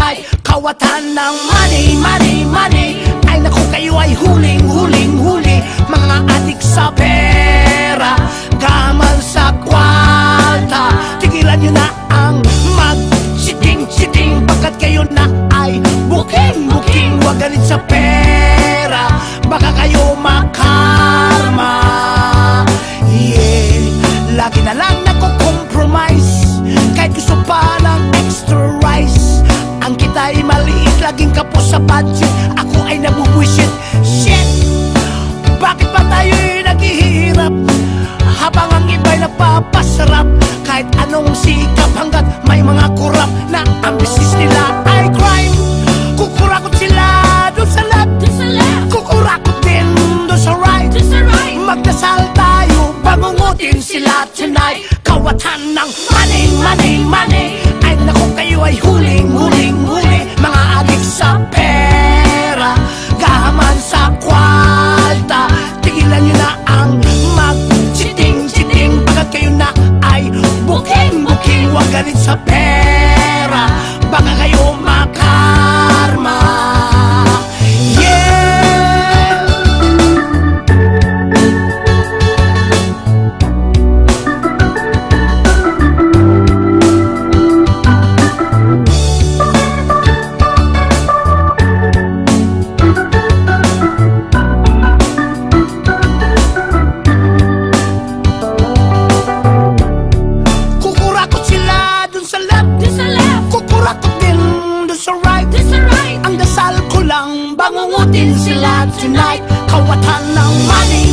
tonight. Kawatan ng money, money, money. Ay naku, kayo ay huling, huling, huli. Mga adik sa pera, gamal sa kwalta. Tigilan nyo na ang mag-cheating-cheating, pagkat kayo na ay booking-booking. Huwag galit sa pera, baka kayo makarma. Yeah, lagi na lang nako-compromise, kahit gusto pa ng extra rice. Ang kita'y maliit, laging kapos sa budget. Ako ay nabubwisit. Shit! Bakit ba tayo'y naghihirap habang ang iba'y napapasarap? Kahit anong sikap hanggat may mga kurap na ang business nila ay crime. Kukurakot sila doon sa left, kukurakot din doon sa right. Magdasal tayo, bangungutin sila tonight. Kawatan ng money, money, money. Ay naku, kayo ay huling, huling, huli. Mga adik sa pera, gahaman sa kwalta. Tigilan nyo na ang mag-cheating-cheating, pagkat kayo na ay booking-booking. Huwag galit sa pera, baka kayo makarma. Bangungutin sila tonight. Kawatan ng money,